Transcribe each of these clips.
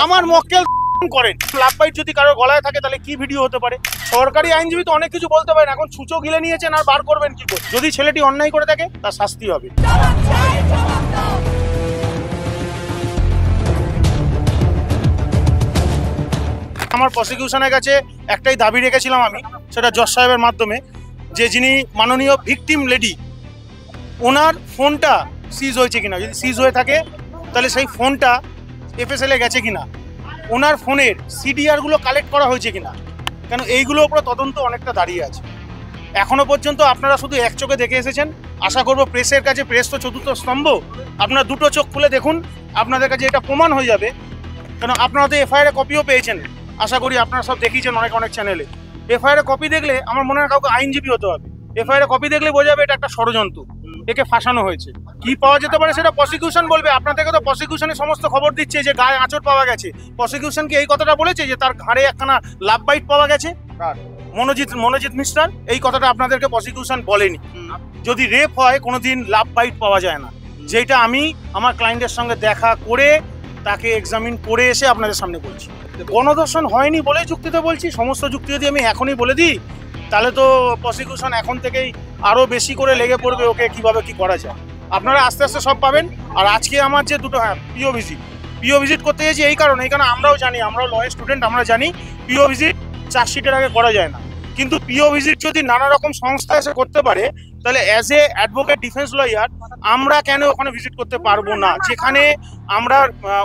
আমার মক্কেল করেন লাভ বাইট যদি কারোর গলায় থাকে তাহলে কি ভিডিও হতে পারে? সরকারি আইনজীবী তো অনেক কিছু বলতে পারেন, এখন ছুঁচো গিলে নিয়েছেন আর বার করবেন কি করে? যদি ছেলেটি অন্যায় করে থাকে তার শাস্তি হবে। আমার প্রসিকিউশনের কাছে একটাই দাবি রেখেছিলাম আমি, সেটা জজ সাহেবের মাধ্যমে, যে যিনি মাননীয় ভিকটিম লেডি, ওনার ফোনটা সিজ হয়েছে কিনা, যদি সিজ হয়ে থাকে তাহলে সেই ফোনটা এফএসএল এ গেছে কিনা, ওনার ফোনের সিডিআরগুলো কালেক্ট করা হয়েছে কিনা, কেন এইগুলোর উপরে তদন্ত অনেকটা দাঁড়িয়ে আছে। এখনো পর্যন্ত আপনারা শুধু এক চোখে দেখে এসেছেন। আশা করব প্রেসের কাছে, প্রেস তো চতুর্থ স্তম্ভ, আপনারা দুটো চোখ খুলে দেখুন, আপনাদের কাছে এটা প্রমাণ হয়ে যাবে। কেন আপনারা তো এফআইআর কপিও পেয়েছেন, আশা করি আপনারা সব দেখিয়েছেন অনেক চ্যানেলে। এফআইআর কপি দেখলে আমার মনে হয় কাউকে আইনজীবী হতে হবে। এফআইআর কপি দেখলে বোঝা যাবে এটা একটা ষড়যন্ত্র, একে ফাঁসানো হয়েছে। কি পাওয়া যেতে পারে সেটা প্রসিকিউশন বলবে। আপনাদেরকে তো প্রসিকিউশনের সমস্ত খবর দিচ্ছে যে গায়ে আঁচড় পাওয়া গেছে। প্রসিকিউশন কি এই কথাটা বলেছে যে তার ঘাড়ে একখানা লাভ বাইট পাওয়া গেছে? মনোজিৎ মিস্টার এই কথাটা আপনাদেরকে প্রসিকিউশন বলেনি। যদি রেপ হয় কোনোদিন লাভ বাইট পাওয়া যায় না, যেটা আমি আমার ক্লায়েন্টের সঙ্গে দেখা করে তাকে এক্সামিন করে এসে আপনাদের সামনে বলছি। গণধর্ষণ হয়নি বলেই যুক্তিতে বলছি। সমস্ত যুক্তি যদি আমি এখনই বলে দিই তাহলে তো প্রসিকিউশন এখন থেকেই আরও বেশি করে লেগে পড়বে ওকে কিভাবে কি করা যায়। আপনারা আস্তে আস্তে সব পাবেন। আর আজকে আমার যে দুটো পিও ভিজিট করতে গেছি এই কারণে আমরাও জানি, আমরাও লয়ের স্টুডেন্ট, আমরা জানি পিও ভিজিট চার্জশিটের আগে করা যায় না। কিন্তু পিও ভিজিট যদি নানা রকম সংস্থা এসে করতে পারে তাহলে as a advocate defence lawyer আমরা কেন ওখানে ভিজিট করতে পারবো না? যেখানে আমরা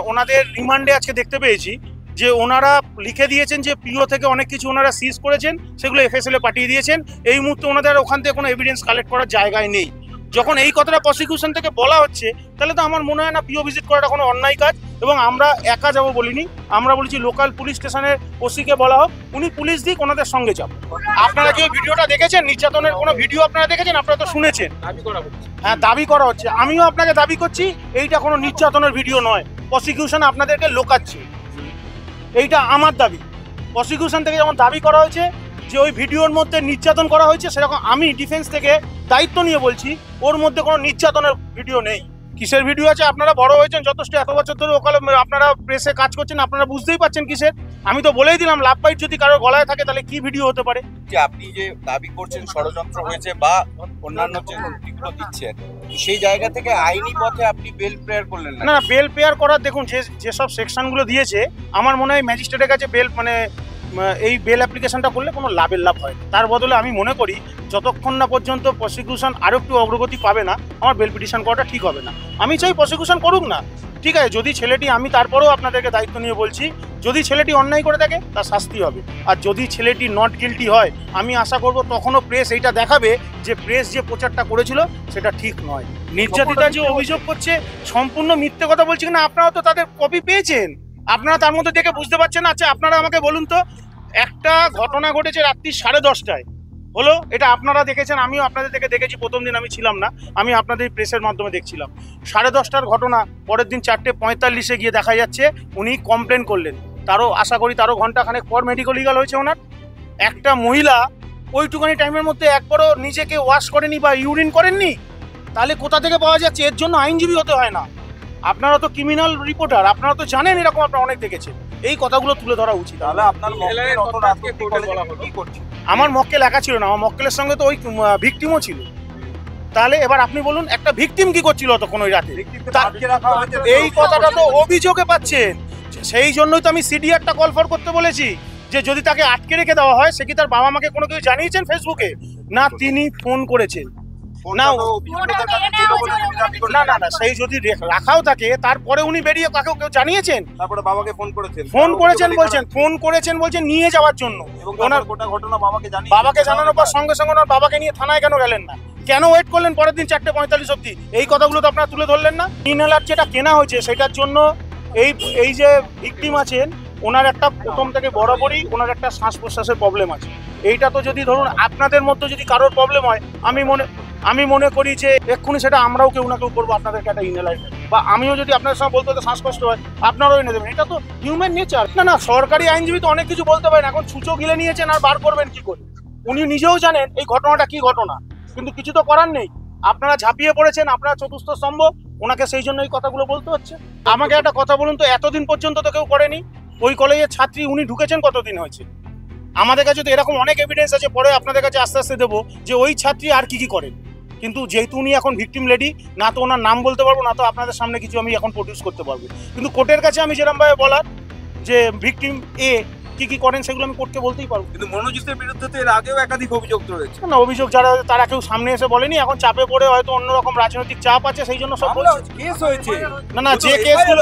ওনাদের রিমান্ডে আজকে দেখতে পেয়েছি যে ওনারা লিখে দিয়েছেন যে পিও থেকে অনেক কিছু ওনারা সিজ করেছেন, সেগুলো এফএসএল এ পাঠিয়ে দিয়েছেন। এই মুহূর্তে ওনাদের ওখান থেকে কোনো এভিডেন্স কালেক্ট করার জায়গায় নেই। যখন এই কথাটা প্রসিকিউশন থেকে বলা হচ্ছে তাহলে তো আমার মনে হয় না পিও ভিজিট করাটা কোনো অন্যায় কাজ। এবং আমরা একা যাবো বলিনি, আমরা বলেছি লোকাল পুলিশ স্টেশনের ওসিকে বলা হোক, উনি পুলিশ দিক, ওনাদের সঙ্গে যাব। আপনারা কেউ ভিডিওটা দেখেছেন? নির্যাতনের কোনো ভিডিও আপনারা দেখেছেন? আপনারা তো শুনেছেন। হ্যাঁ, দাবি করা হচ্ছে। আমিও আপনাকে দাবি করছি এইটা কোনো নির্যাতনের ভিডিও নয়। প্রসিকিউশন আপনাদেরকে লোকাচ্ছে, এইটা আমার দাবি। প্রসিকিউশন থেকে যেমন দাবি করা হয়েছে যে ওই ভিডিওর মধ্যে নির্যাতন করা হয়েছে, সেরকম আমি ডিফেন্স থেকে দায়িত্ব নিয়ে বলছি ওর মধ্যে কোনো নির্যাতনের ভিডিও নেই। কিসের ভিডিও আছে? আপনারা বড় হয়েছেন যথেষ্ট, এত বছর ধরে ওখানে আপনারা প্রেসে কাজ করছেন, আপনারা বুঝতেই পারছেন কিসের। আমি তো বলেই দিলাম লাভ বাইট যদি কারোর গলায় থাকে তাহলে কি ভিডিও হতে পারে? যে আপনি যে দাবি করছেন ষড়যন্ত্র হয়েছে বা অন্যান্য যে নোটিশগুলো দিচ্ছেন, সেই জায়গা থেকে আইনি পথে আপনি বেল প্রেয়ার করলেন না? না, বেল পেয়ার করার দেখুন যেসব সেকশনগুলো দিয়েছে আমার মনে হয় ম্যাজিস্ট্রেটের কাছে বেল এই বেল অ্যাপ্লিকেশনটা করলে কোনো লাভ হয়। তার বদলে আমি মনে করি যতক্ষণ না পর্যন্ত প্রসিকিউশন আরও একটু অগ্রগতি পাবে না, আমার বেল পিটিশন করাটা ঠিক হবে না। আমি চাই প্রসিকিউশন করুক না, ঠিক আছে। যদি ছেলেটি, আমি তারপরেও আপনাদেরকে দায়িত্ব নিয়ে বলছি, যদি ছেলেটি অন্যায় করে থাকে তার শাস্তি হবে। আর যদি ছেলেটি নট গিল্টি হয়, আমি আশা করব তখনও প্রেস এইটা দেখাবে যে প্রেস যে প্রচারটা করেছিল সেটা ঠিক নয়। নির্যাতিতা যে অভিযোগ করছে সম্পূর্ণ মিথ্যে কথা বলছি কিনা, আপনারা তো তাদের কপি পেয়েছেন, আপনারা তার মধ্যে দেখে বুঝতে পারছেন না। আচ্ছা, আপনারা আমাকে বলুন তো, একটা ঘটনা ঘটেছে রাত্রি 10:30 হলো, এটা আপনারা দেখেছেন, আমিও আপনাদের থেকে দেখেছি। প্রথম দিন আমি ছিলাম না, আমি আপনাদের প্রেসের মাধ্যমে দেখছিলাম। 10:30 ঘটনা, পরের দিন 4:45 গিয়ে দেখা যাচ্ছে উনি কমপ্লেন করলেন। তারও আশা করি ঘন্টাখানেক পর মেডিকেল লিগাল হয়েছে ওনার। একটা মহিলা ওইটুখানি টাইমের মধ্যে একবারও নিজেকে ওয়াশ করেনি বা ইউরিন করেননি, তাহলে কোথা থেকে পাওয়া যাচ্ছে? এর জন্য আইনজীবী হতে হয় না। আপনারা তো ক্রিমিনাল রিপোর্টার, আপনারা তো জানেন এরকম, আপনারা অনেক দেখেছেন। এই কথাগুলো তুলে ধরা উচিত। তাহলে আপনার আমার মক্কেল একা ছিল না, আমার মক্কেলের সঙ্গে তো ওই ভিকটিমও ছিল। তাহলে এবার আপনি বলুন একটা ভিকটিম কি করছিল তখন ওই রাতে? এই কথাটা তো অভিযোগে পাচ্ছেন, সেই জন্যই তো আমি সিডিআরটা কল ফর করতে বলেছি যে যদি তাকে আটকে রেখে দেওয়া হয়, সে কি তার বাবা মাকে কোনো কিছু জানিয়েছেন ফেসবুকে? না, তিনি ফোন করেছেন। না, সেই যদি রাখাও থাকে তারপরে উনি বেরিয়ে কাকেও কেউ জানিয়েছেন? তারপরে বাবাকে ফোন করেছেন বলছেন নিয়ে যাওয়ার জন্য। ওনার গোটা ঘটনা বাবাকে জানানোর পর সঙ্গে সঙ্গে ওনার বাবাকে নিয়ে থানায় কেন গেলেন না? কেন ওয়েট করলেন পরের দিন 4:45 অবধি? এই কথাগুলো তো আপনারা তুলে ধরলেন না। ইনহেলার যেটা কেনা হয়েছে সেটার জন্য এই যে ভিকটিম আছেন ওনার একটা প্রথম থেকে বরাবরই ওনার একটা শ্বাস প্রশ্বাসের প্রবলেম আছে। এইটা তো যদি ধরুন আপনাদের মধ্যে যদি কারোর প্রবলেম হয়, আমি মনে করি যে এক্ষুনি সেটা আমরাও কেউ না কেউ করবো আপনাদেরকে একটা ইনহেলার, বা আমিও যদি আপনার সঙ্গে বলতে শ্বাসকষ্ট হয় আপনারাও এনে দেবেন। এটা তো হিউম্যান নেচার। না, সরকারি আইনজীবী তো অনেক কিছু বলতে পারেন, এখন ছুঁচো গিলে নিয়েছেন আর বার করবেন কি করে? উনি নিজেও জানেন এই ঘটনাটা কি ঘটনা, কিন্তু কিছু তো করার নেই। আপনারা ঝাঁপিয়ে পড়েছেন, আপনারা চতুর্থ স্তম্ভ, ওনাকে সেই জন্য এই কথাগুলো বলতে হচ্ছে। আমাকে একটা কথা বলুন তো, এতদিন পর্যন্ত তো কেউ করেনি। ওই কলেজের ছাত্রী উনি ঢুকেছেন কতদিন হয়েছে? আমাদের কাছে তো এরকম অনেক এভিডেন্স আছে, পরে আপনাদের কাছে আস্তে আস্তে দেবো যে ওই ছাত্রী আর কি কি করেন। কিন্তু যেহেতু উনি এখন ভিকটিম লেডি, না তো ওনার নাম বলতে পারবো, না তো আপনাদের সামনে কিছু আমি এখন প্রডিউস করতে পারবো। কিন্তু কোর্টের কাছে আমি যেরকমভাবে বলার যে ভিকটিম এ কি কি করেন সেগুলো আমি কোর্টকে বলতেই পারবো। কিন্তু মনোজিতের বিরুদ্ধে তো এর আগেও একাধিক অভিযোগ রয়েছে। না, অভিযোগ যারা তারা কেউ সামনে এসে বলেনি, এখন চাপে পড়ে হয়তো অন্যরকম রাজনৈতিক চাপ আছে সেই জন্য সব বলছে। কেস হয়েছে। না, যে কেসগুলো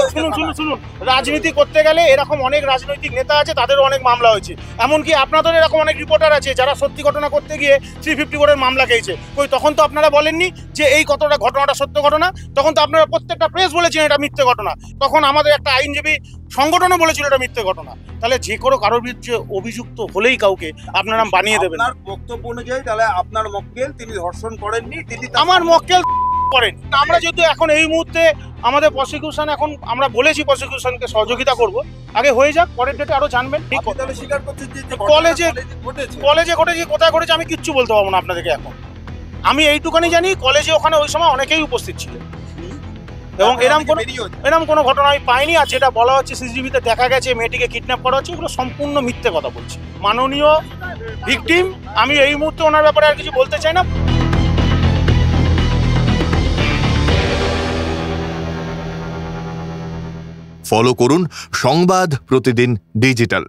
শুনুন, রাজনীতি করতে গেলে এরকম অনেক রাজনৈতিক নেতা আছে, তাদেরও অনেক মামলা হয়েছে। এমনকি আপনাদের এরকম অনেক রিপোর্টার আছে যারা সত্যি ঘটনা করতে গিয়ে 350 কোটির মামলা খেয়েছে। কই তখন তো আপনারা বলেননি যে এই কতটা ঘটনাটা সত্য ঘটনা, তখন তো আপনারা প্রত্যেকটা প্রেস বলেছিলেন এটা মিথ্যে ঘটনা। তখন আমাদের একটা আইনজীবী সংগঠনও বলেছিল এটা মিথ্যে ঘটনা। তাহলে যে কোনো কারোর বিরুদ্ধে অভিযুক্ত হলেই কাউকে আপনারা বানিয়ে দেবেন। আপনার বক্তব্য অনুযায়ী তাহলে আপনার মক্কেল তিনি ধর্ষণ করেননি, তিনি আমার মক্কেল করেন। আমরা যেহেতু এখন এই মুহূর্তে আমাদের প্রসিকিউশন, এখন আমরা বলেছি প্রসিকিউশনকে সহযোগিতা করব, আগে হয়ে যাক, পরের ডেটে আরো জানবেন। ঠিক আপনি তাহলে স্বীকার করছেন যে কলেজে ঘটেছে। ঘটেছে, কোথায় ঘটেছে আমি কিচ্ছু বলতে পারবো না আপনাদেরকে এখন। আমি এইটুখানি জানি কলেজে ওখানে ওই সময় অনেকেই উপস্থিত ছিল এবং এরকম কোনো ঘটনা আমি পাইনি। আর যেটা বলা হচ্ছে সিসিটিভিতে দেখা গেছে মেয়েটিকে কিডন্যাপ করা হচ্ছে, এগুলো সম্পূর্ণ মিথ্যে কথা বলছি। মাননীয় ভিকটিম, আমি এই মুহূর্তে ওনার ব্যাপারে আর কিছু বলতে চাই না। ফলো করুন সংবাদ প্রতিদিন ডিজিটাল।